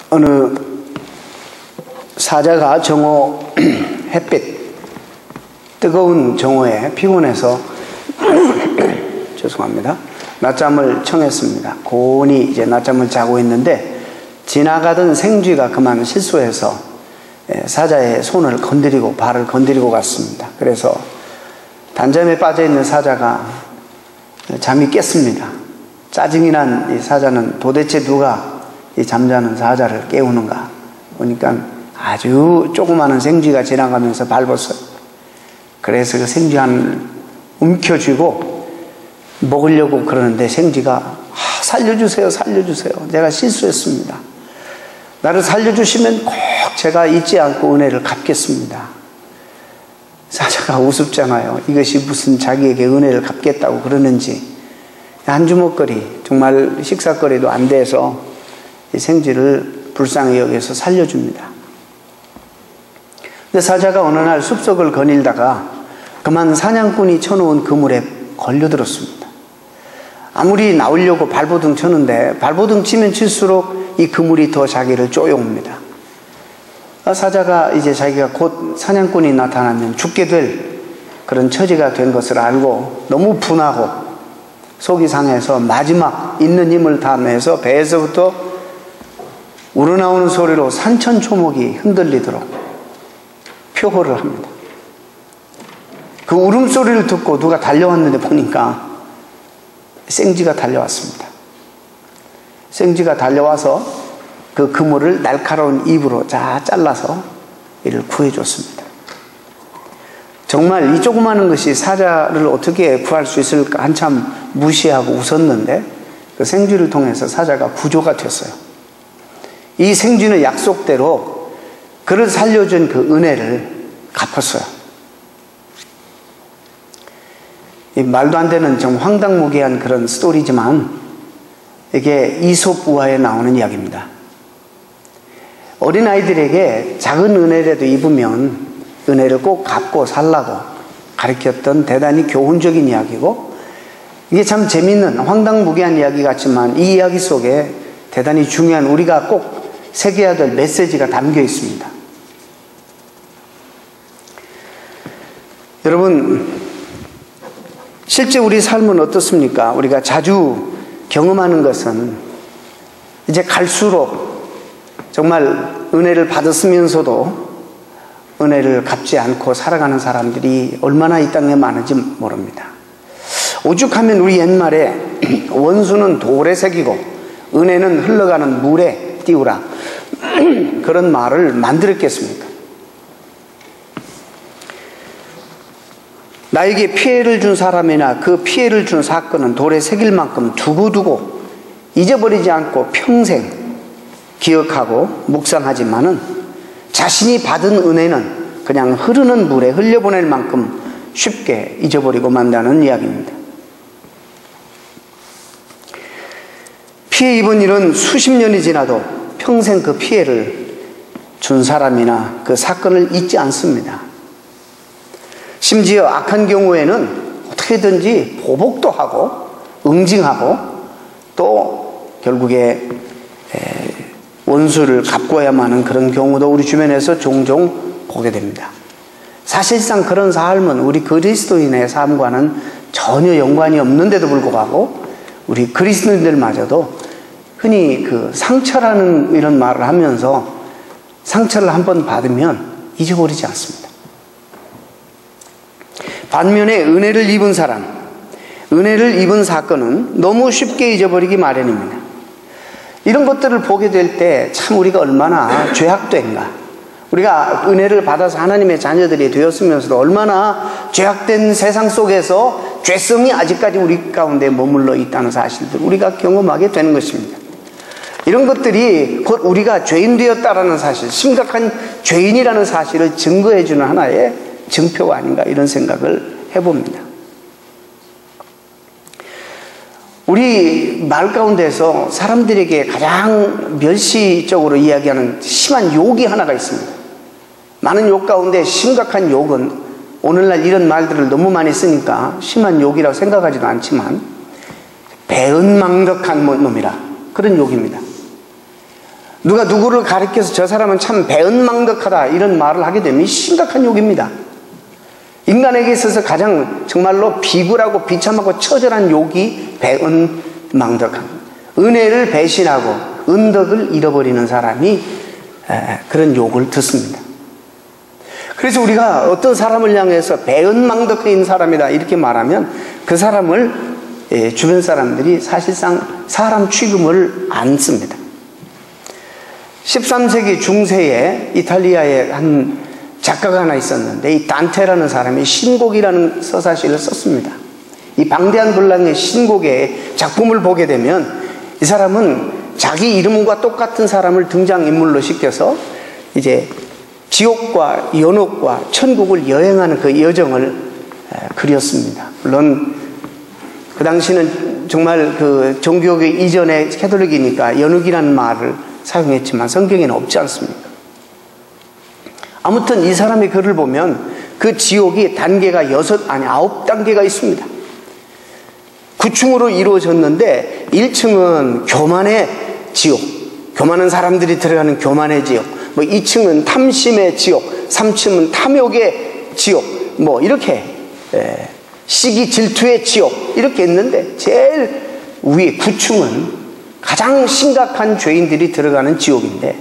어느 사자가 정오 햇빛 뜨거운 정오에 피곤해서 죄송합니다. 낮잠을 청했습니다. 고온히 이제 낮잠을 자고 있는데 지나가던 생쥐가 그만 실수해서 사자의 손을 건드리고 발을 건드리고 갔습니다. 그래서 단잠에 빠져있는 사자가 잠이 깼습니다. 짜증이 난 이 사자는 도대체 누가 이 잠자는 사자를 깨우는가 보니까 아주 조그마한 생쥐가 지나가면서 밟았어요. 그래서 그 생쥐 한 움켜쥐고 먹으려고 그러는데 생쥐가 살려주세요, 살려주세요. 내가 실수했습니다. 나를 살려주시면 꼭 제가 잊지 않고 은혜를 갚겠습니다. 사자가 우습잖아요. 이것이 무슨 자기에게 은혜를 갚겠다고 그러는지. 한 주먹거리, 정말 식사거리도 안 돼서 이 생쥐를 불쌍히 여기서 살려줍니다. 근데 사자가 어느 날 숲속을 거닐다가 그만 사냥꾼이 쳐놓은 그물에 걸려들었습니다. 아무리 나오려고 발버둥 쳤는데 발버둥 치면 칠수록 이 그물이 더 자기를 쪼여옵니다. 사자가 이제 자기가 곧 사냥꾼이 나타나면 죽게 될 그런 처지가 된 것을 알고 너무 분하고 속이 상해서 마지막 있는 힘을 다 내서 배에서부터 우러나오는 소리로 산천초목이 흔들리도록 표호를 합니다. 그 울음소리를 듣고 누가 달려왔는데 보니까 생쥐가 달려왔습니다. 생쥐가 달려와서 그 그물을 날카로운 입으로 자 잘라서 이를 구해줬습니다. 정말 이 조그마한 것이 사자를 어떻게 구할 수 있을까 한참 무시하고 웃었는데 그 생쥐를 통해서 사자가 구조가 됐어요. 이 생쥐는 약속대로 그를 살려준 그 은혜를 갚았어요. 이 말도 안 되는 좀 황당무계한 그런 스토리지만 이게 이솝 우화에 나오는 이야기입니다. 어린아이들에게 작은 은혜라도 입으면 은혜를 꼭 갚고 살라고 가르쳤던 대단히 교훈적인 이야기고 이게 참 재미있는 황당무계한 이야기 같지만 이 이야기 속에 대단히 중요한 우리가 꼭 새겨야 될 메시지가 담겨 있습니다. 여러분, 실제 우리 삶은 어떻습니까? 우리가 자주 경험하는 것은 이제 갈수록 정말 은혜를 받았으면서도 은혜를 갚지 않고 살아가는 사람들이 얼마나 이 땅에 많은지 모릅니다. 오죽하면 우리 옛말에 원수는 돌에 새기고 은혜는 흘러가는 물에 띄우라 그런 말을 만들었겠습니까? 나에게 피해를 준 사람이나 그 피해를 준 사건은 돌에 새길 만큼 두고두고 잊어버리지 않고 평생 기억하고 묵상하지만은 자신이 받은 은혜는 그냥 흐르는 물에 흘려보낼 만큼 쉽게 잊어버리고 만다는 이야기입니다. 피해 입은 일은 수십 년이 지나도 평생 그 피해를 준 사람이나 그 사건을 잊지 않습니다. 심지어 악한 경우에는 어떻게든지 보복도 하고 응징하고 또 결국에 원수를 갚고야만 하는 그런 경우도 우리 주변에서 종종 보게 됩니다. 사실상 그런 삶은 우리 그리스도인의 삶과는 전혀 연관이 없는데도 불구하고 우리 그리스도인들마저도 흔히 그 상처라는 이런 말을 하면서 상처를 한번 받으면 잊어버리지 않습니다. 반면에 은혜를 입은 사람, 은혜를 입은 사건은 너무 쉽게 잊어버리기 마련입니다. 이런 것들을 보게 될 때 참 우리가 얼마나 죄악된가, 우리가 은혜를 받아서 하나님의 자녀들이 되었으면서도 얼마나 죄악된 세상 속에서 죄성이 아직까지 우리 가운데 머물러 있다는 사실들 우리가 경험하게 되는 것입니다. 이런 것들이 곧 우리가 죄인 되었다라는 사실, 심각한 죄인이라는 사실을 증거해 주는 하나의 증표가 아닌가 이런 생각을 해봅니다. 우리 마을 가운데서 사람들에게 가장 멸시적으로 이야기하는 심한 욕이 하나가 있습니다. 많은 욕 가운데 심각한 욕은 오늘날 이런 말들을 너무 많이 쓰니까 심한 욕이라고 생각하지도 않지만 배은망덕한 놈이라 그런 욕입니다. 누가 누구를 가리켜서 저 사람은 참 배은망덕하다 이런 말을 하게 되면 심각한 욕입니다. 인간에게 있어서 가장 정말로 비굴하고 비참하고 처절한 욕이 배은망덕함, 은혜를 배신하고 은덕을 잃어버리는 사람이 그런 욕을 듣습니다. 그래서 우리가 어떤 사람을 향해서 배은망덕한 사람이다 이렇게 말하면 그 사람을 주변 사람들이 사실상 사람 취급을 안 씁니다. 13세기 중세에 이탈리아에 한 작가가 하나 있었는데, 이 단테라는 사람이 신곡이라는 서사시를 썼습니다. 이 방대한 분량의 신곡의 작품을 보게 되면 이 사람은 자기 이름과 똑같은 사람을 등장인물로 시켜서 이제 지옥과 연옥과 천국을 여행하는 그 여정을 그렸습니다. 물론 그 당시는 정말 그 종교교회 이전에 캐톨릭이니까 연옥이라는 말을 사용했지만 성경에는 없지 않습니까? 아무튼 이 사람의 글을 보면 그 지옥이 단계가 9단계가 있습니다. 9층으로 이루어졌는데 1층은 교만의 지옥, 교만한 사람들이 들어가는 교만의 지옥, 2층은 탐심의 지옥, 3층은 탐욕의 지옥, 이렇게 시기 질투의 지옥 이렇게 있는데, 제일 위에 9층은 가장 심각한 죄인들이 들어가는 지옥인데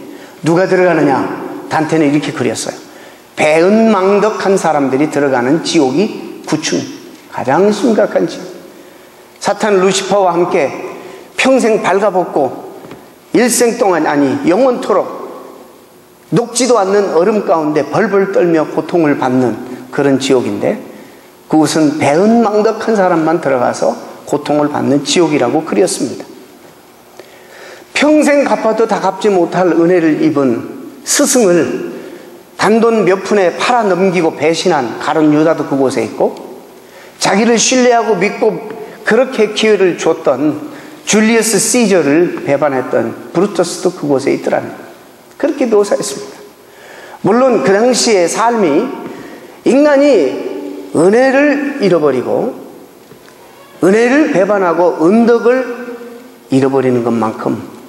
누가 들어가느냐? 단테는 이렇게 그렸어요. 배은망덕한 사람들이 들어가는 지옥이 9층, 가장 심각한 지옥. 사탄 루시퍼와 함께 평생 발가벗고 일생 동안, 아니 영원토록 녹지도 않는 얼음 가운데 벌벌 떨며 고통을 받는 그런 지옥인데, 그곳은 배은망덕한 사람만 들어가서 고통을 받는 지옥이라고 그렸습니다. 평생 갚아도 다 갚지 못할 은혜를 입은 스승을 단돈 몇 푼에 팔아 넘기고 배신한 가룟 유다도 그곳에 있고, 자기를 신뢰하고 믿고 그렇게 기회를 줬던 줄리어스 시저를 배반했던 브루터스도 그곳에 있더랍니다. 그렇게 묘사했습니다. 물론 그 당시의 삶이 인간이 은혜를 잃어버리고 은혜를 배반하고 은덕을 잃어버리는 것만큼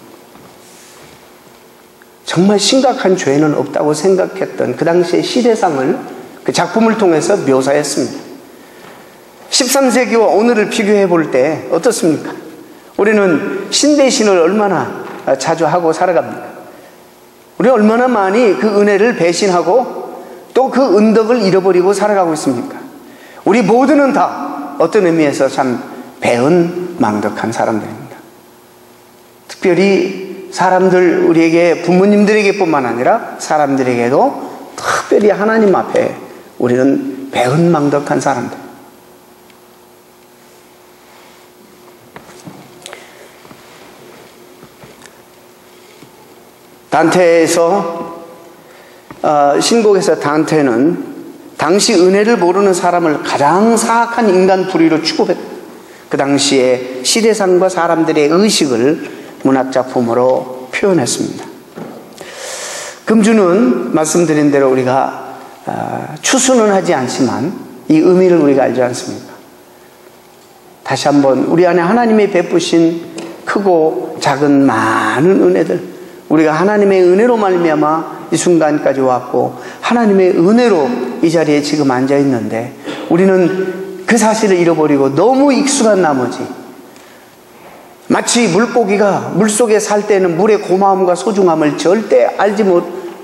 정말 심각한 죄는 없다고 생각했던 그 당시의 시대상을 그 작품을 통해서 묘사했습니다. 13세기와 오늘을 비교해 볼 때 어떻습니까? 우리는 신대신을 얼마나 자주 하고 살아갑니까? 우리 얼마나 많이 그 은혜를 배신하고 또 그 은덕을 잃어버리고 살아가고 있습니까? 우리 모두는 다 어떤 의미에서 참 배은망덕한 사람들입니다. 특별히 사람들, 우리에게 부모님들에게 뿐만 아니라 사람들에게도 특별히 하나님 앞에 우리는 배은망덕한 사람들. 단테에서 신곡에서 단테는 당시 은혜를 모르는 사람을 가장 사악한 인간 부류로 취급했다. 그 당시에 시대상과 사람들의 의식을 문학작품으로 표현했습니다. 금주는 말씀드린 대로 우리가 추수는 하지 않지만 이 의미를 우리가 알지 않습니까? 다시 한번 우리 안에 하나님이 베푸신 크고 작은 많은 은혜들, 우리가 하나님의 은혜로 말미암아 이 순간까지 왔고 하나님의 은혜로 이 자리에 지금 앉아 있는데, 우리는 그 사실을 잃어버리고 너무 익숙한 나머지 마치 물고기가 물속에 살 때는 물의 고마움과 소중함을 절대 알지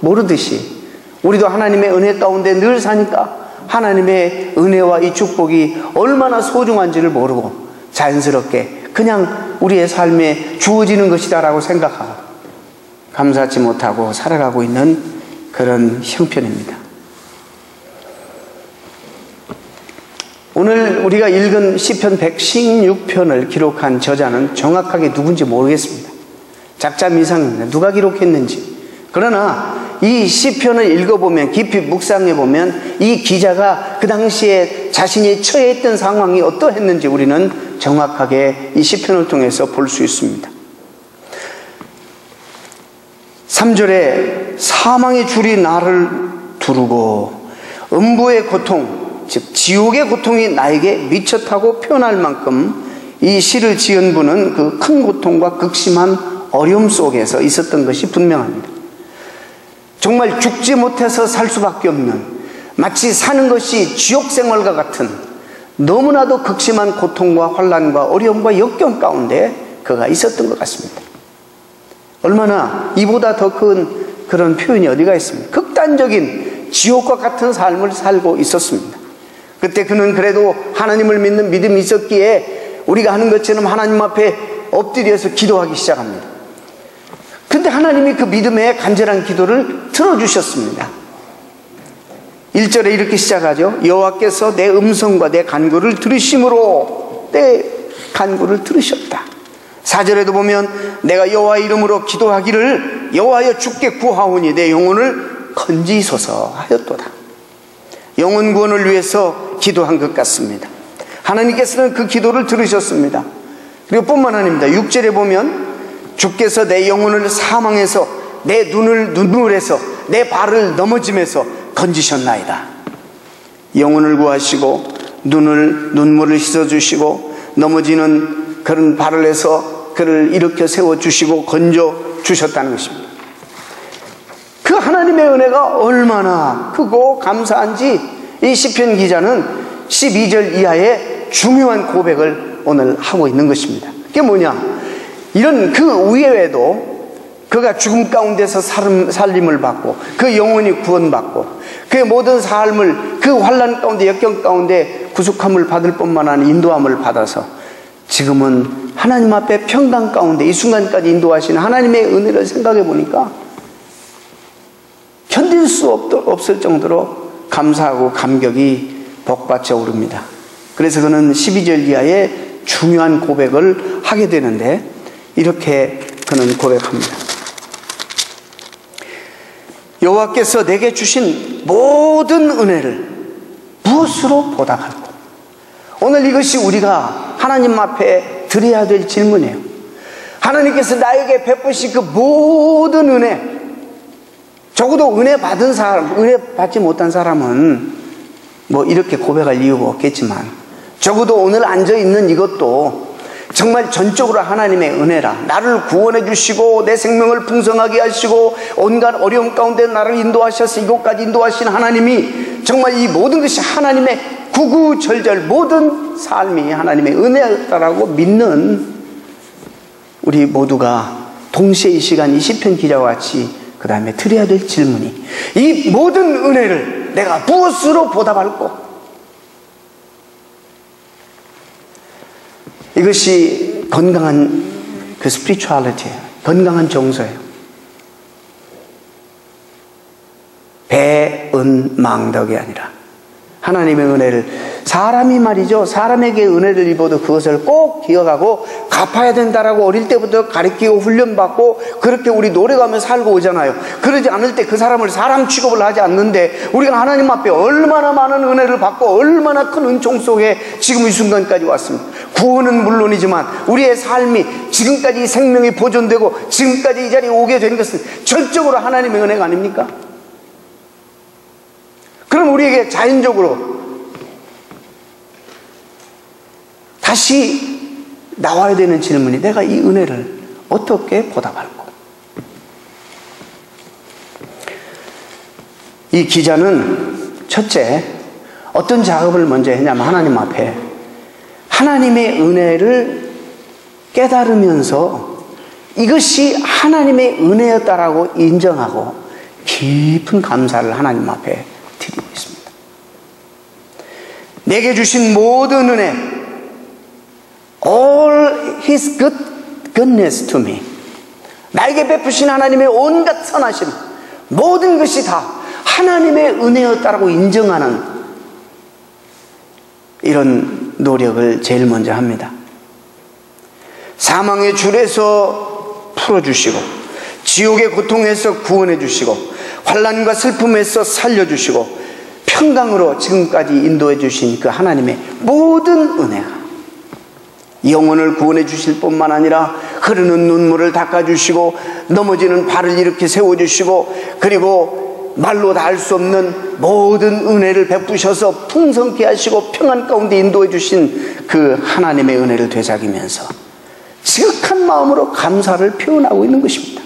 모르듯이 우리도 하나님의 은혜 가운데 늘 사니까 하나님의 은혜와 이 축복이 얼마나 소중한지를 모르고 자연스럽게 그냥 우리의 삶에 주어지는 것이다 라고 생각하고 감사하지 못하고 살아가고 있는 그런 형편입니다. 오늘 우리가 읽은 시편 116편을 기록한 저자는 정확하게 누군지 모르겠습니다. 작자 미상입니다. 누가 기록했는지. 그러나 이 시편을 읽어보면, 깊이 묵상해보면 이 기자가 그 당시에 자신이 처해 있던 상황이 어떠했는지 우리는 정확하게 이 시편을 통해서 볼 수 있습니다. 3절에 사망의 줄이 나를 두르고 음부의 고통, 즉 지옥의 고통이 나에게 미쳤다고 표현할 만큼 이 시를 지은 분은 그 큰 고통과 극심한 어려움 속에서 있었던 것이 분명합니다. 정말 죽지 못해서 살 수밖에 없는, 마치 사는 것이 지옥 생활과 같은 너무나도 극심한 고통과 환난과 어려움과 역경 가운데 그가 있었던 것 같습니다. 얼마나 이보다 더 큰 그런 표현이 어디가 있습니까? 극단적인 지옥과 같은 삶을 살고 있었습니다. 그때 그는 그래도 하나님을 믿는 믿음이 있었기에 우리가 하는 것처럼 하나님 앞에 엎드려서 기도하기 시작합니다. 근데 하나님이 그 믿음의 간절한 기도를 들어주셨습니다. 1절에 이렇게 시작하죠. 여호와께서 내 음성과 내 간구를 들으심으로 내 간구를 들으셨다. 4절에도 보면 내가 여호와 이름으로 기도하기를 여호와여 주께 구하오니 내 영혼을 건지소서 하였도다. 영혼 구원을 위해서 기도한 것 같습니다. 하나님께서는 그 기도를 들으셨습니다. 그리고 뿐만 아닙니다. 6절에 보면 주께서 내 영혼을 사망에서 내 눈을 눈물에서 내 발을 넘어짐에서 건지셨나이다. 영혼을 구하시고 눈물을 씻어주시고 넘어지는 그런 발을 해서 그를 일으켜 세워주시고 건져주셨다는 것입니다. 그 하나님의 은혜가 얼마나 크고 감사한지 이 시편 기자는 12절 이하의 중요한 고백을 오늘 하고 있는 것입니다. 그게 뭐냐? 이런 그 위에도 그가 죽음 가운데서 살림을 받고 그 영혼이 구원받고 그의 모든 삶을 그 환난 가운데 역경 가운데 구속함을 받을 뿐만 아니라 인도함을 받아서 지금은 하나님 앞에 평강 가운데 이 순간까지 인도하시는 하나님의 은혜를 생각해 보니까 견딜 수 없을 정도로 감사하고 감격이 복받쳐 오릅니다. 그래서 그는 12절 이하의 중요한 고백을 하게 되는데 이렇게 그는 고백합니다. 여호와께서 내게 주신 모든 은혜를 무엇으로 보답할꼬? 오늘 이것이 우리가 하나님 앞에 드려야 될 질문이에요. 하나님께서 나에게 베푸신 그 모든 은혜, 적어도 은혜 받은 사람, 은혜 받지 못한 사람은 뭐 이렇게 고백할 이유가 없겠지만 적어도 오늘 앉아있는 이것도 정말 전적으로 하나님의 은혜라. 나를 구원해 주시고 내 생명을 풍성하게 하시고 온갖 어려움 가운데 나를 인도하셔서 이곳까지 인도하신 하나님이 정말 이 모든 것이 하나님의 구구절절 모든 삶이 하나님의 은혜였다라고 믿는 우리 모두가 동시에 이 시간 이 시편 기자와 같이 그 다음에 드려야 될 질문이 이 모든 은혜를 내가 무엇으로 보답할꼬? 이것이 건강한 그 스피리추얼리티예요. 건강한 정서예요. 배은망덕이 아니라 하나님의 은혜를 사람이 말이죠. 사람에게 은혜를 입어도 그것을 꼭 기억하고 갚아야 된다라고 어릴 때부터 가르치고 훈련받고 그렇게 우리 노래가며 살고 오잖아요. 그러지 않을 때 그 사람을 사람 취급을 하지 않는데 우리가 하나님 앞에 얼마나 많은 은혜를 받고 얼마나 큰 은총 속에 지금 이 순간까지 왔습니다. 구원은 물론이지만 우리의 삶이 지금까지 생명이 보존되고 지금까지 이 자리에 오게 된 것은 절적으로 하나님의 은혜가 아닙니까? 그럼 우리에게 자연적으로 다시 나와야 되는 질문이 내가 이 은혜를 어떻게 보답할까? 이 기자는 첫째 어떤 작업을 먼저 했냐면 하나님 앞에 하나님의 은혜를 깨달으면서 이것이 하나님의 은혜였다라고 인정하고 깊은 감사를 하나님 앞에 드리고 있습니다. 내게 주신 모든 은혜, all His goodness to me, 나에게 베푸신 하나님의 온갖 선하심, 모든 것이 다 하나님의 은혜였다라고 인정하는 이런 노력을 제일 먼저 합니다. 사망의 줄에서 풀어주시고 지옥의 고통에서 구원해 주시고 환난과 슬픔에서 살려주시고 평강으로 지금까지 인도해 주신 그 하나님의 모든 은혜가 영혼을 구원해 주실 뿐만 아니라 흐르는 눈물을 닦아주시고 넘어지는 발을 이렇게 세워주시고 그리고 말로 다 할 수 없는 모든 은혜를 베푸셔서 풍성케 하시고 평안 가운데 인도해 주신 그 하나님의 은혜를 되새기면서 지극한 마음으로 감사를 표현하고 있는 것입니다.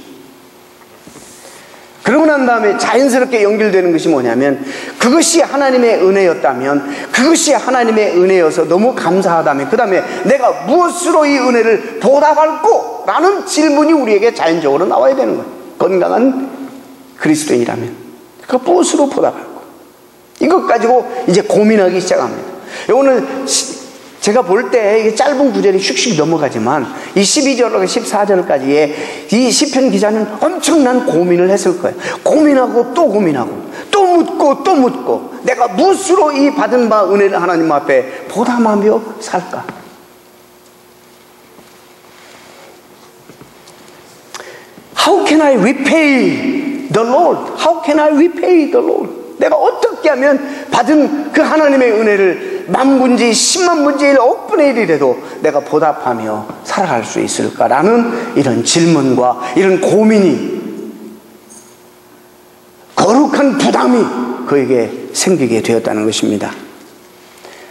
그러고 난 다음에 자연스럽게 연결되는 것이 뭐냐면, 그것이 하나님의 은혜였다면, 그것이 하나님의 은혜여서 너무 감사하다면, 그 다음에 내가 무엇으로 이 은혜를 보답할꼬? 라는 질문이 우리에게 자연적으로 나와야 되는 거예요. 건강한 그리스도인이라면 그 무엇으로 보답할꼬? 이것 가지고 이제 고민하기 시작합니다. 오늘 제가 볼 때 짧은 구절이 슉슉 넘어가지만 이 12절과 14절까지의 이 시편 기자는 엄청난 고민을 했을 거예요. 고민하고 또 고민하고 또 묻고 또 묻고, 내가 무엇으로 이 받은 바 은혜를 하나님 앞에 보답하며 살까? How can I repay the Lord? How can I repay the Lord? 내가 어떻게 하면 받은 그 하나님의 은혜를 만분지 10만분지 1, 억분의 1이라도 내가 보답하며 살아갈 수 있을까라는 이런 질문과 이런 고민이, 거룩한 부담이 그에게 생기게 되었다는 것입니다.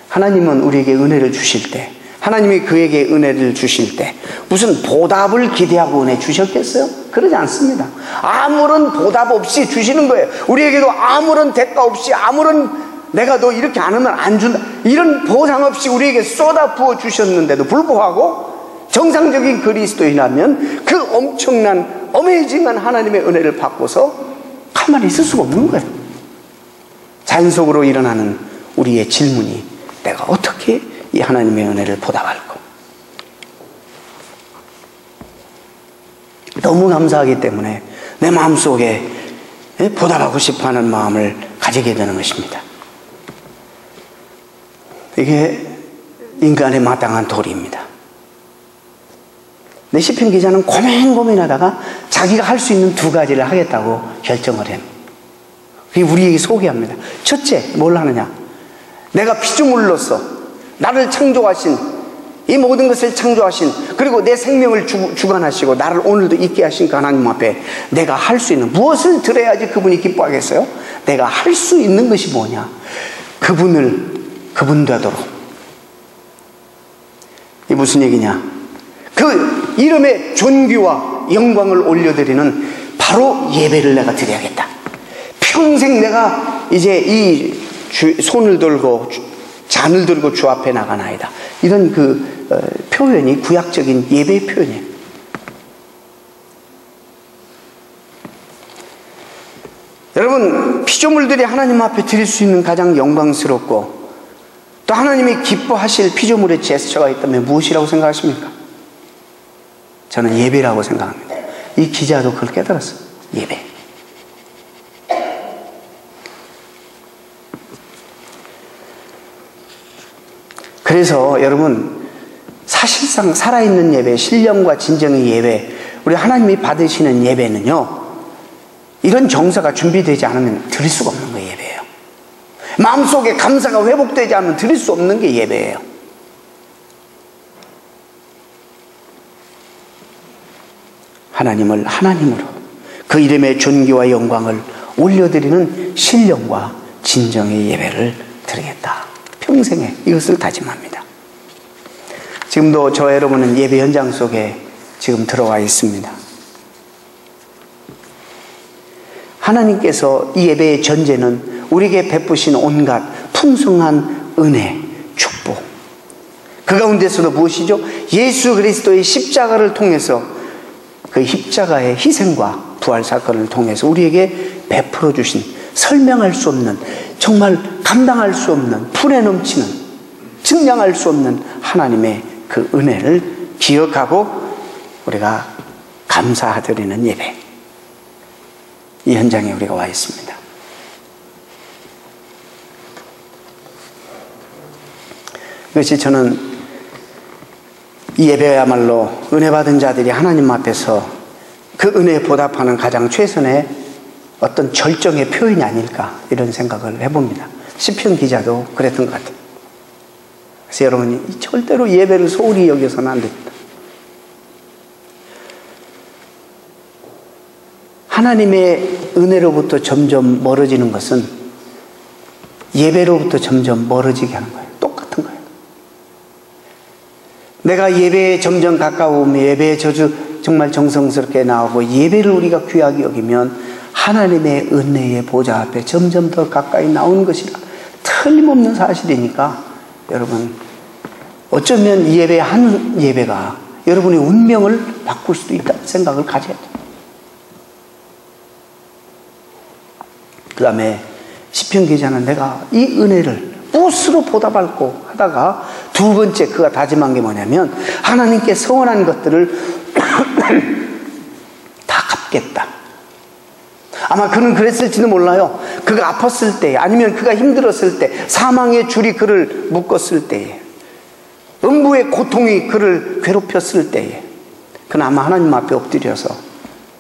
하나님은 우리에게 은혜를 주실 때, 하나님이 그에게 은혜를 주실 때 무슨 보답을 기대하고 은혜 주셨겠어요? 그러지 않습니다. 아무런 보답 없이 주시는 거예요. 우리에게도 아무런 대가 없이, 아무런 내가 너 이렇게 안 하면 안 준다, 이런 보상 없이 우리에게 쏟아 부어 주셨는데도 불구하고 정상적인 그리스도인이라면 그 엄청난 어메이징한 하나님의 은혜를 받고서 가만히 있을 수가 없는 거예요. 자연 속으로 일어나는 우리의 질문이, 내가 어떻게 이 하나님의 은혜를 보답할까? 너무 감사하기 때문에 내 마음속에 보답하고 싶어하는 마음을 가지게 되는 것입니다. 이게 인간의 마땅한 도리입니다. 내 시편 기자는 고민하다가 자기가 할 수 있는 두 가지를 하겠다고 결정을 해요. 그게 우리에게 소개합니다. 첫째, 뭘 하느냐? 내가 피조물로서 나를 창조하신, 이 모든 것을 창조하신, 그리고 내 생명을 주관하시고 나를 오늘도 있게 하신 그 하나님 앞에 내가 할 수 있는, 무엇을 드려야지 그분이 기뻐하겠어요? 내가 할 수 있는 것이 뭐냐? 그분 되도록. 이게 무슨 얘기냐? 그 이름의 존귀와 영광을 올려드리는 바로 예배를 내가 드려야겠다. 평생 내가 이제 이 손을 들고 잔을 들고 주 앞에 나가나이다. 이런 표현이 구약적인 예배의 표현이에요. 여러분, 피조물들이 하나님 앞에 드릴 수 있는 가장 영광스럽고 또 하나님이 기뻐하실 피조물의 제스처가 있다면 무엇이라고 생각하십니까? 저는 예배라고 생각합니다. 이 기자도 그걸 깨달았어요. 예배. 그래서 여러분, 사실상 살아있는 예배, 신령과 진정의 예배, 우리 하나님이 받으시는 예배는요, 이런 정서가 준비되지 않으면 드릴 수가 없는 게 예배예요. 마음속에 감사가 회복되지 않으면 드릴 수 없는 게 예배예요. 하나님을 하나님으로, 그 이름의 존귀와 영광을 올려드리는 신령과 진정의 예배를 드리겠다. 평생에 이것을 다짐합니다. 지금도 저 여러분은 예배 현장 속에 지금 들어와 있습니다. 하나님께서 이 예배의 전제는 우리에게 베푸신 온갖 풍성한 은혜, 축복, 그 가운데서도 무엇이죠? 예수 그리스도의 십자가를 통해서, 그 십자가의 희생과 부활 사건을 통해서 우리에게 베풀어 주신, 설명할 수 없는, 정말 감당할 수 없는, 풀에 넘치는, 증량할 수 없는 하나님의 그 은혜를 기억하고 우리가 감사드리는 예배, 이 현장에 우리가 와 있습니다. 이것이 저는 이 예배야말로 은혜 받은 자들이 하나님 앞에서 그 은혜에 보답하는 가장 최선의 어떤 절정의 표현이 아닐까, 이런 생각을 해봅니다. 시편 기자도 그랬던 것 같아요. 그래서 여러분이 절대로 예배를 소홀히 여겨서는 안 됩니다. 하나님의 은혜로부터 점점 멀어지는 것은 예배로부터 점점 멀어지게 하는 거예요. 똑같은 거예요. 내가 예배에 점점 가까우면 예배의 저주 정말 정성스럽게 나오고 예배를 우리가 귀하게 여기면 하나님의 은혜의 보좌 앞에 점점 더 가까이 나오는 것이라 틀림없는 사실이니까 여러분 어쩌면 예배 한 예배가 여러분의 운명을 바꿀 수도 있다는 생각을 가져야 돼요. 그 다음에 시편 기자는 내가 이 은혜를 무엇으로 보답할고 하다가 두 번째 그가 다짐한 게 뭐냐면 하나님께 서원한 것들을 다 갚겠다. 아마 그는 그랬을지도 몰라요. 그가 아팠을 때 아니면 그가 힘들었을 때 사망의 줄이 그를 묶었을 때에 음부의 고통이 그를 괴롭혔을 때에 그는 아마 하나님 앞에 엎드려서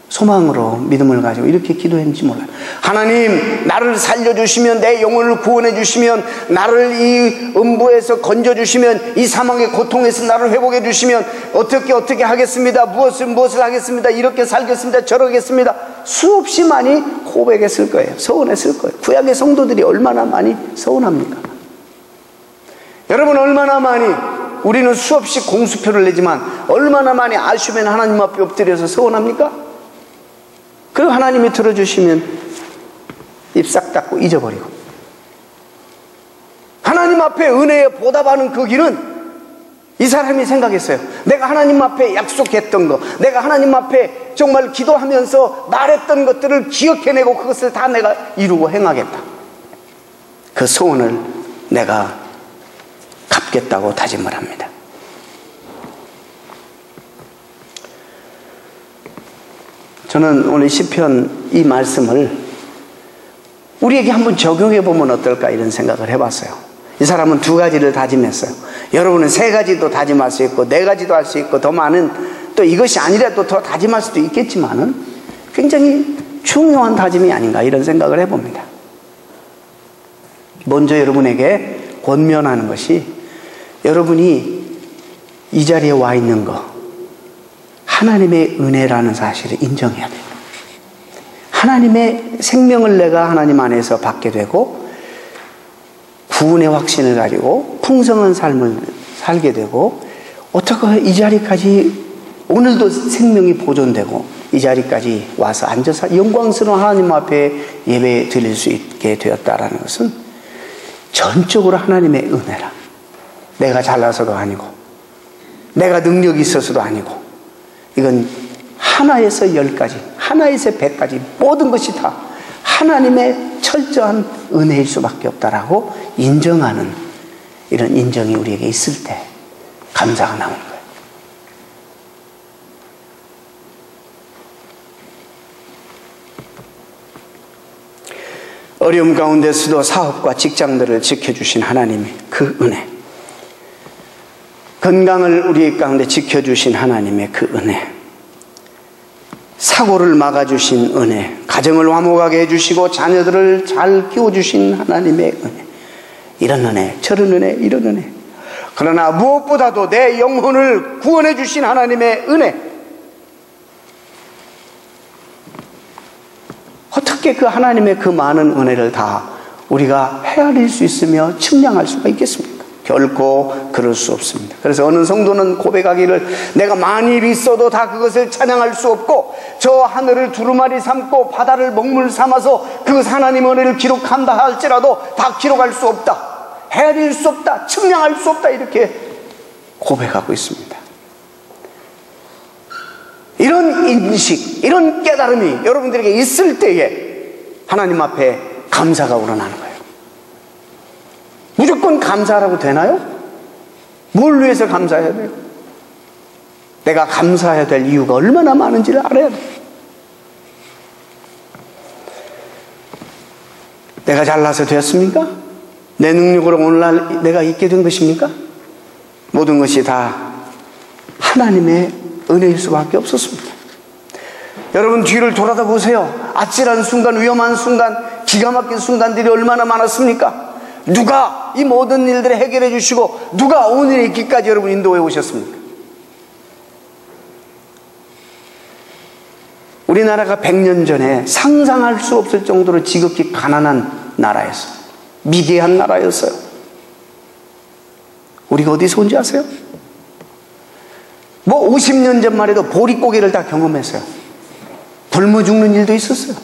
소망으로 믿음을 가지고 이렇게 기도했는지 몰라요. 하나님 나를 살려주시면 내 영혼을 구원해 주시면 나를 이 음부에서 건져주시면 이 사망의 고통에서 나를 회복해 주시면 어떻게 하겠습니다. 무엇을 하겠습니다. 이렇게 살겠습니다. 저러겠습니다. 수없이 많이 고백했을 거예요. 서원했을 거예요. 구약의 성도들이 얼마나 많이 서원합니까? 여러분 얼마나 많이 우리는 수없이 공수표를 내지만 얼마나 많이 아쉬우면 하나님 앞에 엎드려서 서원합니까? 그리고 하나님이 들어주시면 입 싹 닫고 잊어버리고 하나님 앞에 은혜에 보답하는 그 길은 이 사람이 생각했어요. 내가 하나님 앞에 약속했던 거 내가 하나님 앞에 정말 기도하면서 말했던 것들을 기억해내고 그것을 다 내가 이루고 행하겠다. 그 소원을 내가 갚겠다고 다짐을 합니다. 저는 오늘 시편 이 말씀을 우리에게 한번 적용해 보면 어떨까 이런 생각을 해봤어요. 이 사람은 두 가지를 다짐했어요. 여러분은 세 가지도 다짐할 수 있고 네 가지도 할 수 있고 더 많은 또 이것이 아니라도 더 다짐할 수도 있겠지만은 굉장히 중요한 다짐이 아닌가 이런 생각을 해봅니다. 먼저 여러분에게 권면하는 것이 여러분이 이 자리에 와 있는 거 하나님의 은혜라는 사실을 인정해야 돼요. 하나님의 생명을 내가 하나님 안에서 받게 되고 구원의 확신을 가지고 풍성한 삶을 살게 되고 어떻게 이 자리까지 오늘도 생명이 보존되고 이 자리까지 와서 앉아서 영광스러운 하나님 앞에 예배 드릴 수 있게 되었다라는 것은 전적으로 하나님의 은혜라. 내가 잘나서도 아니고 내가 능력이 있어서도 아니고 이건 하나에서 10가지 하나에서 100가지 모든 것이 다 하나님의 철저한 은혜일 수밖에 없다라고 인정하는 이런 인정이 우리에게 있을 때 감사가 나오는 거예요. 어려움 가운데서도 사업과 직장들을 지켜주신 하나님의 그 은혜, 건강을 우리 가운데 지켜주신 하나님의 그 은혜, 사고를 막아주신 은혜, 가정을 화목하게 해주시고 자녀들을 잘 키워주신 하나님의 은혜, 이런 은혜, 저런 은혜, 이런 은혜. 그러나 무엇보다도 내 영혼을 구원해 주신 하나님의 은혜. 어떻게 그 하나님의 그 많은 은혜를 다 우리가 헤아릴 수 있으며 측량할 수가 있겠습니까? 결코 그럴 수 없습니다. 그래서 어느 성도는 고백하기를 내가 만일 있어도 다 그것을 찬양할 수 없고 저 하늘을 두루마리 삼고 바다를 먹물 삼아서 그 하나님 은혜를 기록한다 할지라도 다 기록할 수 없다. 헤아릴 수 없다. 측량할 수 없다. 이렇게 고백하고 있습니다. 이런 인식, 이런 깨달음이 여러분들에게 있을 때에 하나님 앞에 감사가 우러나는 거예요. 무조건 감사하라고 되나요? 뭘 위해서 감사해야 돼요? 내가 감사해야 될 이유가 얼마나 많은지를 알아야 돼요. 내가 잘나서 되었습니까? 내 능력으로 오늘날 내가 있게 된 것입니까? 모든 것이 다 하나님의 은혜일 수밖에 없었습니다. 여러분 뒤를 돌아다 보세요. 아찔한 순간, 위험한 순간, 기가 막힌 순간들이 얼마나 많았습니까? 누가 이 모든 일들을 해결해 주시고 누가 오늘의 있기까지 여러분 인도해 오셨습니까? 우리나라가 100년 전에 상상할 수 없을 정도로 지극히 가난한 나라였어요. 미개한 나라였어요. 우리가 어디서 온지 아세요? 50년 전만 해도 보릿고개를 다 경험했어요. 굶어 죽는 일도 있었어요.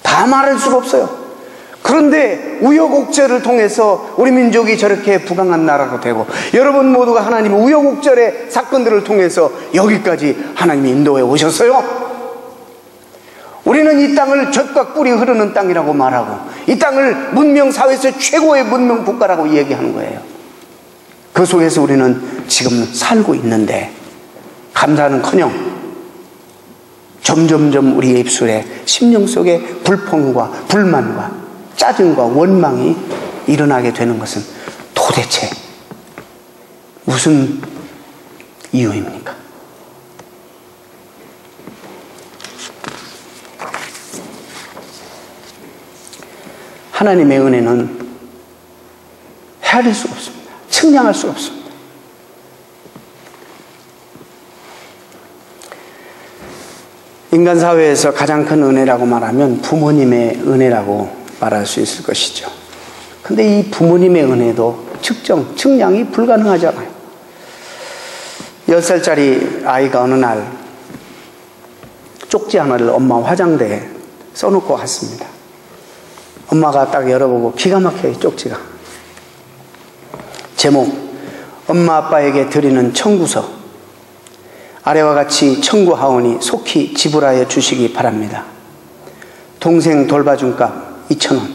다 말할 수가 없어요. 그런데 우여곡절을 통해서 우리 민족이 저렇게 부강한 나라가 되고, 여러분 모두가 하나님의 우여곡절의 사건들을 통해서 여기까지 하나님이 인도해 오셨어요. 우리는 이 땅을 젖과 꿀이 흐르는 땅이라고 말하고, 이 땅을 문명사회에서 최고의 문명 국가라고 얘기하는 거예요. 그 속에서 우리는 지금 살고 있는데, 감사는커녕 점점점 우리의 입술에, 심령 속에 불평과 불만과 짜증과 원망이 일어나게 되는 것은 도대체 무슨 이유입니까? 하나님의 은혜는 헤아릴 수가 없습니다. 측량할 수가 없습니다. 인간 사회에서 가장 큰 은혜라고 말하면 부모님의 은혜라고 말할 수 있을 것이죠. 근데 이 부모님의 은혜도 측량이 불가능하잖아요. 10살짜리 아이가 어느 날 쪽지 하나를 엄마 화장대에 써놓고 갔습니다. 엄마가 딱 열어보고 기가 막혀요, 쪽지가. 제목, 엄마 아빠에게 드리는 청구서. 아래와 같이 청구하오니 속히 지불하여 주시기 바랍니다. 동생 돌봐준 값 2,000원,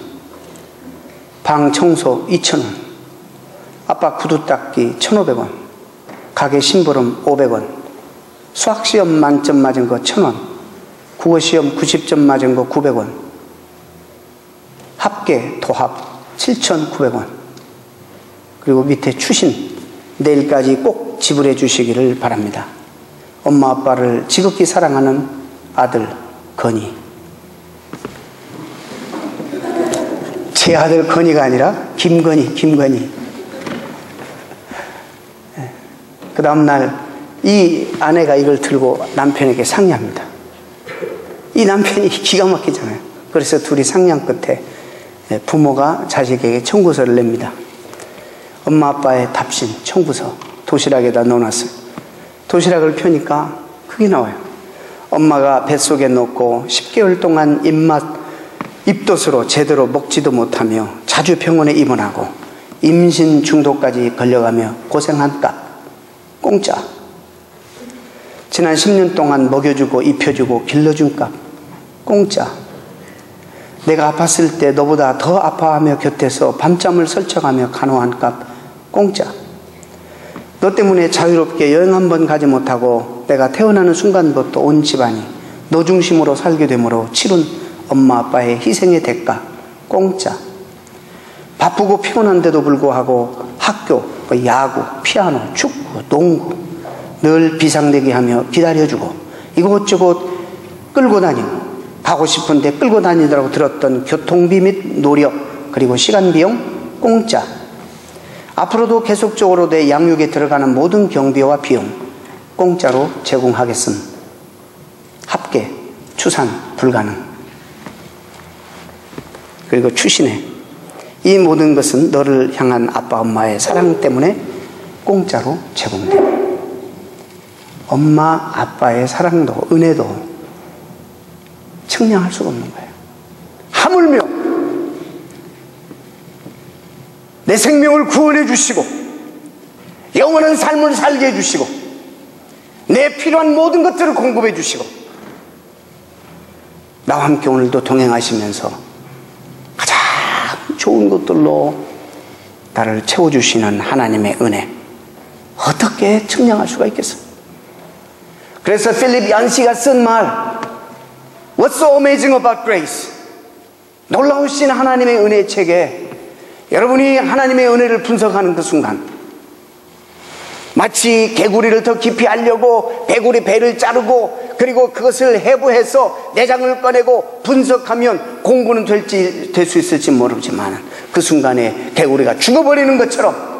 방 청소 2,000원, 아빠 구두 닦기 1,500원, 가게 심부름 500원, 수학시험 만점 맞은 거 1,000원, 국어시험 90점 맞은 거 900원, 합계 도합 7,900원, 그리고 밑에 추신, 내일까지 꼭 지불해 주시기를 바랍니다. 엄마 아빠를 지극히 사랑하는 아들 건희. 제 아들 건희가 아니라 김건희. 그 다음날 이 아내가 이걸 들고 남편에게 상의합니다. 이 남편이 기가 막히잖아요. 그래서 둘이 상의한 끝에 부모가 자식에게 청구서를 냅니다. 엄마 아빠의 답신 청구서 도시락에다 넣어놨어요. 도시락을 펴니까 그게 나와요. 엄마가 뱃속에 넣고 10개월 동안 입덧으로 제대로 먹지도 못하며 자주 병원에 입원하고 임신 중독까지 걸려가며 고생한 값 공짜. 지난 10년 동안 먹여주고 입혀주고 길러준 값 공짜. 내가 아팠을 때 너보다 더 아파하며 곁에서 밤잠을 설쳐가며 간호한 값 공짜. 너 때문에 자유롭게 여행 한 번 가지 못하고 내가 태어나는 순간부터 온 집안이 너 중심으로 살게 되므로 치른 엄마 아빠의 희생의 대가 공짜. 바쁘고 피곤한데도 불구하고 학교, 야구, 피아노, 축구, 농구 늘 비상대기하며 기다려주고 이곳저곳 끌고 다니고 가고 싶은데 끌고 다니더라고 들었던 교통비 및 노력 그리고 시간 비용 공짜. 앞으로도 계속적으로 내 양육에 들어가는 모든 경비와 비용 공짜로 제공하겠음. 합계, 추산 불가능. 그리고 추신해. 이 모든 것은 너를 향한 아빠 엄마의 사랑 때문에 공짜로 제공돼. 엄마 아빠의 사랑도 은혜도 측량할 수가 없는 거예요. 하물며 내 생명을 구원해 주시고 영원한 삶을 살게 해 주시고 내 필요한 모든 것들을 공급해 주시고 나와 함께 오늘도 동행하시면서 가장 좋은 것들로 나를 채워주시는 하나님의 은혜 어떻게 측량할 수가 있겠어? 그래서 필립 얀시가 쓴 말 What's so amazing about grace? 놀라우신 하나님의 은혜 책에 여러분이 하나님의 은혜를 분석하는 그 순간 마치 개구리를 더 깊이 알려고 개구리 배를 자르고 그리고 그것을 해부해서 내장을 꺼내고 분석하면 공부는 될 수 있을지 모르지만 그 순간에 개구리가 죽어버리는 것처럼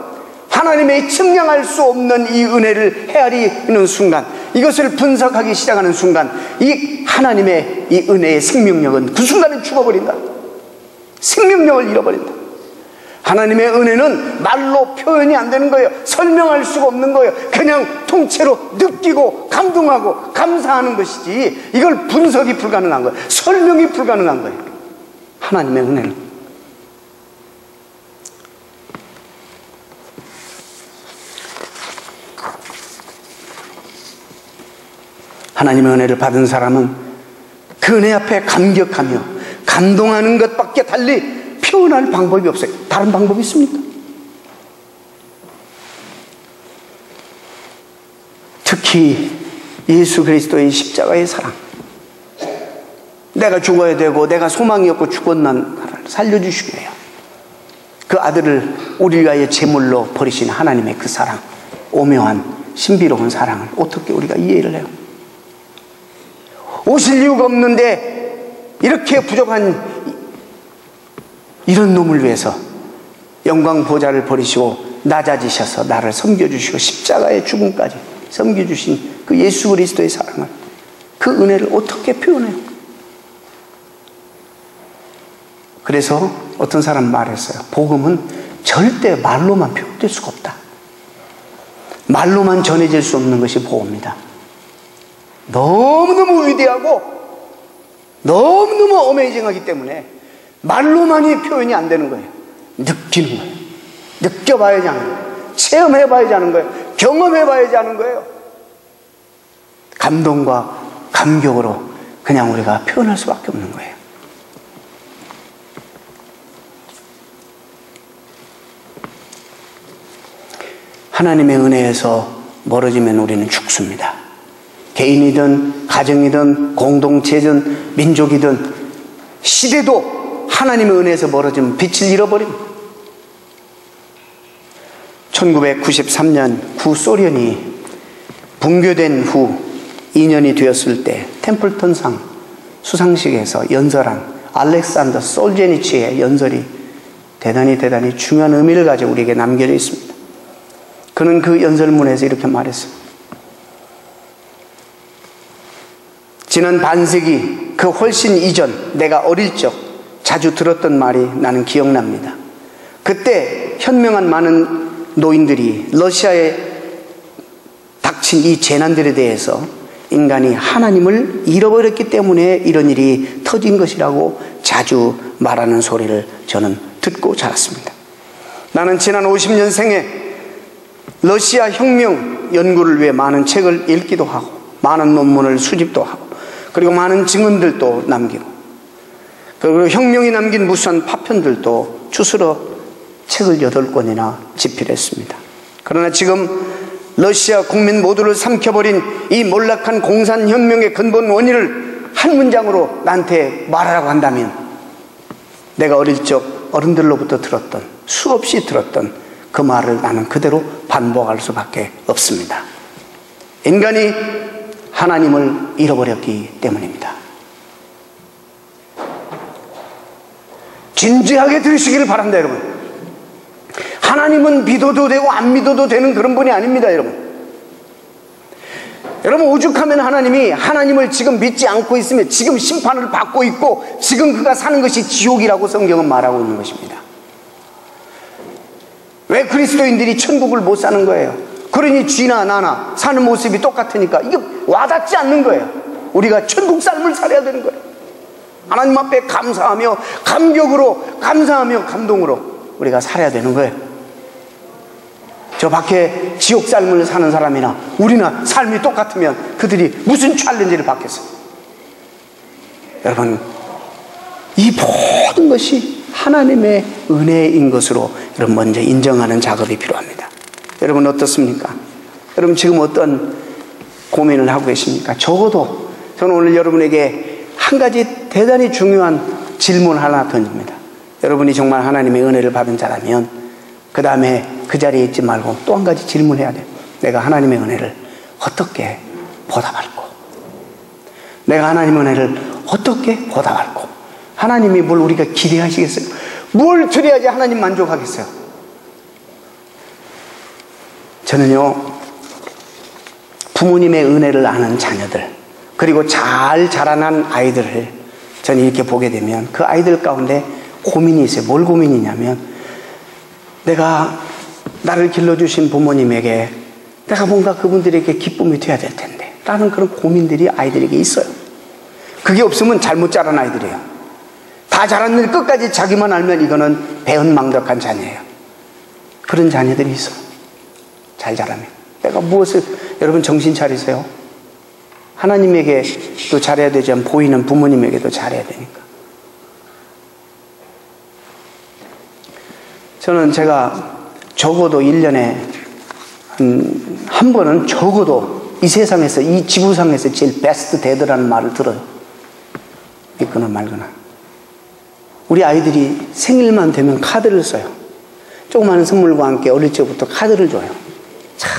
하나님의 측량할 수 없는 이 은혜를 헤아리는 순간 이것을 분석하기 시작하는 순간 이 하나님의 이 은혜의 생명력은 그 순간에 죽어버린다. 생명력을 잃어버린다. 하나님의 은혜는 말로 표현이 안 되는 거예요. 설명할 수가 없는 거예요. 그냥 통째로 느끼고 감동하고 감사하는 것이지, 이걸 분석이 불가능한 거예요. 설명이 불가능한 거예요. 하나님의 은혜는. 하나님의 은혜를 받은 사람은 그 은혜 앞에 감격하며 감동하는 것밖에 달리 표현할 방법이 없어요. 다른 방법이 있습니까? 특히 예수 그리스도의 십자가의 사랑, 내가 죽어야 되고 내가 소망이 없고 죽었난 나를 살려주시기 위하여 그 아들을 우리 위하여 제물로 버리신 하나님의 그 사랑, 오묘한 신비로운 사랑을 어떻게 우리가 이해를 해요? 오실 이유가 없는데 이렇게 부족한 이런 놈을 위해서 영광 보좌를 버리시고 낮아지셔서 나를 섬겨주시고 십자가의 죽음까지 섬겨주신 그 예수 그리스도의 사랑을, 그 은혜를 어떻게 표현해요? 그래서 어떤 사람 말했어요. 복음은 절대 말로만 표현될 수가 없다. 말로만 전해질 수 없는 것이 복음이다. 너무너무 위대하고 너무너무 어메이징하기 때문에 말로만이 표현이 안 되는 거예요. 느끼는 거예요. 느껴봐야지 하는 거예요. 체험해봐야지 하는 거예요. 경험해봐야지 하는 거예요. 감동과 감격으로 그냥 우리가 표현할 수밖에 없는 거예요. 하나님의 은혜에서 멀어지면 우리는 죽습니다. 개인이든 가정이든 공동체든 민족이든 시대도 하나님의 은혜에서 멀어지면 빛을 잃어버립니다. 1993년 구소련이 붕괴된 후 2년이 되었을 때 템플턴상 수상식에서 연설한 알렉산더 솔제니치의 연설이 대단히 중요한 의미를 가지고 우리에게 남겨져 있습니다. 그는 그 연설문에서 이렇게 말했습니다. 지난 반세기 그 훨씬 이전 내가 어릴 적 자주 들었던 말이 나는 기억납니다. 그때 현명한 많은 노인들이 러시아에 닥친 이 재난들에 대해서 인간이 하나님을 잃어버렸기 때문에 이런 일이 터진 것이라고 자주 말하는 소리를 저는 듣고 자랐습니다. 나는 지난 50년 생에 러시아 혁명 연구를 위해 많은 책을 읽기도 하고 많은 논문을 수집도 하고 그리고 많은 증언들도 남기고 그리고 혁명이 남긴 무수한 파편들도 주스러 책을 8권이나 집필했습니다. 그러나 지금 러시아 국민 모두를 삼켜버린 이 몰락한 공산혁명의 근본 원인을 한 문장으로 나한테 말하라고 한다면 내가 어릴 적 어른들로부터 들었던, 수없이 들었던 그 말을 나는 그대로 반복할 수밖에 없습니다. 인간이 하나님을 잃어버렸기 때문입니다. 진지하게 들으시기를 바랍니다, 여러분. 하나님은 믿어도 되고 안 믿어도 되는 그런 분이 아닙니다, 여러분. 여러분, 오죽하면 하나님이 하나님을 지금 믿지 않고 있으면 지금 심판을 받고 있고 지금 그가 사는 것이 지옥이라고 성경은 말하고 있는 것입니다. 왜 그리스도인들이 천국을 못 사는 거예요? 그러니 쥐나 나나 사는 모습이 똑같으니까 이게 와닿지 않는 거예요. 우리가 천국 삶을 살아야 되는 거예요. 하나님 앞에 감사하며 감격으로 감사하며 감동으로 우리가 살아야 되는 거예요. 저 밖에 지옥 삶을 사는 사람이나 우리나 삶이 똑같으면 그들이 무슨 챌린지를 받겠어요? 여러분, 이 모든 것이 하나님의 은혜인 것으로 여러분 먼저 인정하는 작업이 필요합니다. 여러분 어떻습니까? 여러분 지금 어떤 고민을 하고 계십니까? 적어도 저는 오늘 여러분에게 한 가지 대단히 중요한 질문 하나 던집니다. 여러분이 정말 하나님의 은혜를 받은 자라면 그 다음에 그 자리에 있지 말고 또 한 가지 질문해야 돼요. 내가 하나님의 은혜를 어떻게 보답할고, 내가 하나님의 은혜를 어떻게 보답할고, 하나님이 뭘 우리가 기대하시겠어요? 뭘 드려야지 하나님 만족하겠어요? 저는요, 부모님의 은혜를 아는 자녀들, 그리고 잘 자라난 아이들을 저는 이렇게 보게 되면 그 아이들 가운데 고민이 있어요. 뭘 고민이냐면 내가 나를 길러주신 부모님에게 내가 뭔가 그분들에게 기쁨이 돼야 될 텐데 라는 그런 고민들이 아이들에게 있어요. 그게 없으면 잘못 자란 아이들이에요. 다 자랐는데 끝까지 자기만 알면 이거는 배은망덕한 자녀예요. 그런 자녀들이 있어. 잘 자라면. 내가 무엇을, 여러분 정신 차리세요. 하나님에게도 잘해야 되지만 보이는 부모님에게도 잘해야 되니까. 저는 제가 적어도 1년에 한 번은 적어도 이 세상에서, 이 지구상에서 제일 베스트 데드라는 말을 들어요. 믿거나 말거나. 우리 아이들이 생일만 되면 카드를 써요. 조그마한 선물과 함께 어릴 적부터 카드를 줘요. 참,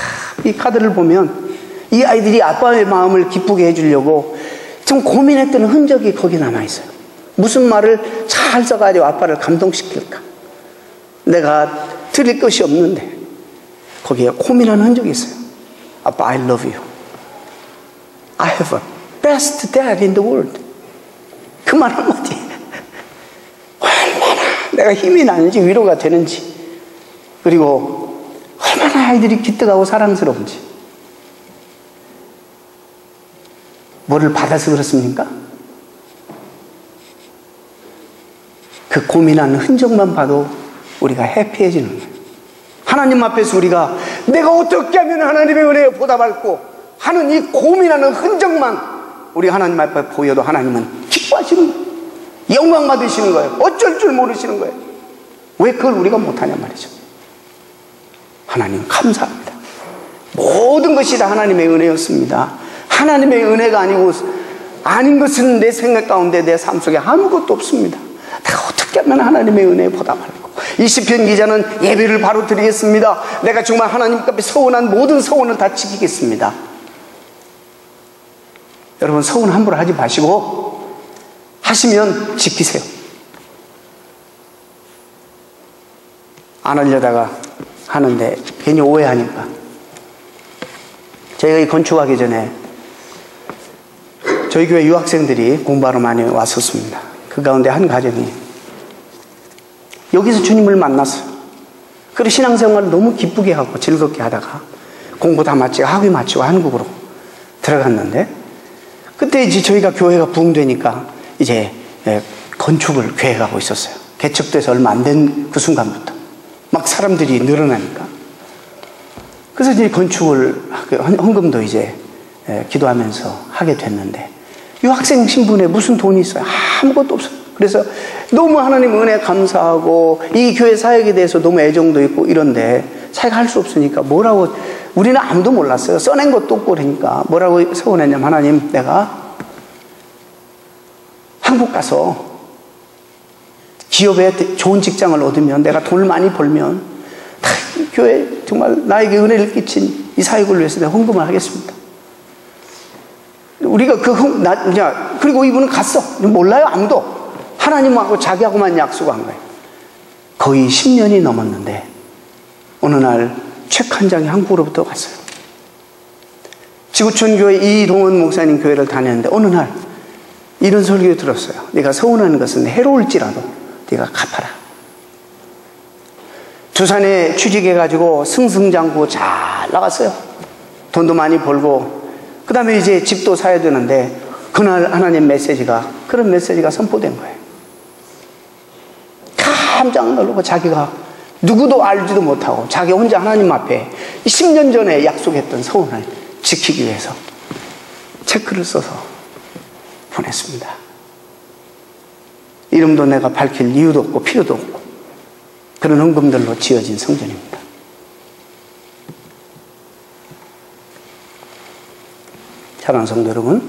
이 카드를 보면 이 아이들이 아빠의 마음을 기쁘게 해주려고 좀 고민했던 흔적이 거기 남아있어요. 무슨 말을 잘 써가지고 아빠를 감동시킬까. 내가 드릴 것이 없는데 거기에 고민하는 흔적이 있어요. 아빠, I love you. I have a best dad in the world. 그 말 한마디. 얼마나 내가 힘이 나는지, 위로가 되는지, 그리고 얼마나 아이들이 기특하고 사랑스러운지. 뭐를 받아서 그렇습니까? 그 고민하는 흔적만 봐도 우리가 해피해지는 거예요. 하나님 앞에서 우리가 내가 어떻게 하면 하나님의 은혜에 보답할고 하는 이 고민하는 흔적만 우리 하나님 앞에 보여도 하나님은 기뻐하시는 거예요. 영광 받으시는 거예요. 어쩔 줄 모르시는 거예요. 왜 그걸 우리가 못하냐 말이죠. 하나님 감사합니다. 모든 것이 다 하나님의 은혜였습니다. 하나님의 은혜가 아닌 것은 내 생각 가운데, 내 삶 속에 아무것도 없습니다. 내가 어떻게 하면 하나님의 은혜에 보답할까? 이 시편 기자는 예배를 바로 드리겠습니다. 내가 정말 하나님 앞에 서원한 모든 서원을 다 지키겠습니다. 여러분, 서원 함부로 하지 마시고 하시면 지키세요. 안 하려다가 하는데 괜히 오해하니까. 저희가 이 건축하기 전에 저희 교회 유학생들이 공부하러 많이 왔었습니다. 그 가운데 한 가정이 여기서 주님을 만났어요. 그리고 신앙생활을 너무 기쁘게 하고 즐겁게 하다가 공부 다 마치고 학위 마치고 한국으로 들어갔는데, 그때 이제 저희가 교회가 부흥되니까 이제 건축을 계획하고 있었어요. 개척돼서 얼마 안 된 그 순간부터 막 사람들이 늘어나니까. 그래서 이제 건축을 헌금도 이제 기도하면서 하게 됐는데, 유학생 신분에 무슨 돈이 있어요? 아무것도 없어요. 그래서 너무 하나님 은혜 감사하고 이 교회 사역에 대해서 너무 애정도 있고 이런데 자기가 할 수 없으니까 뭐라고, 우리는 아무도 몰랐어요. 써낸 것도 없고. 그러니까 뭐라고 서원했냐면, 하나님, 내가 한국 가서 기업에 좋은 직장을 얻으면, 내가 돈을 많이 벌면 교회 정말 나에게 은혜를 끼친 이 사역을 위해서 내가 헌금을 하겠습니다. 우리가 그리고 이분은 갔어. 몰라요, 아무도. 하나님하고 자기하고만 약속한 거예요. 거의 10년이 넘었는데 어느 날 책 한 장이 한국으로부터 갔어요. 지구촌 교회 이동원 목사님 교회를 다녔는데 어느 날 이런 설교 들었어요. 네가 서운하는 것은 해로울지라도 네가 갚아라. 두산에 취직해가지고 승승장구 잘 나갔어요. 돈도 많이 벌고, 그 다음에 이제 집도 사야 되는데 그날 하나님 그런 메시지가 선포된 거예요. 깜짝 놀라고 자기가 누구도 알지도 못하고 자기 혼자 하나님 앞에 10년 전에 약속했던 서원을 지키기 위해서 체크를 써서 보냈습니다. 이름도 내가 밝힐 이유도 없고 필요도 없고 그런 헌금들로 지어진 성전입니다. 사랑하는 성도 여러분,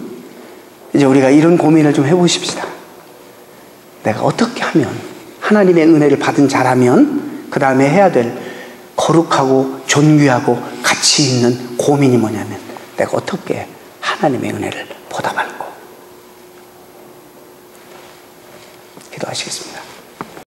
이제 우리가 이런 고민을 좀 해보십시다. 내가 어떻게 하면, 하나님의 은혜를 받은 자라면 그 다음에 해야 될 거룩하고 존귀하고 가치 있는 고민이 뭐냐면, 내가 어떻게 하나님의 은혜를 보답할까? 기도하시겠습니다.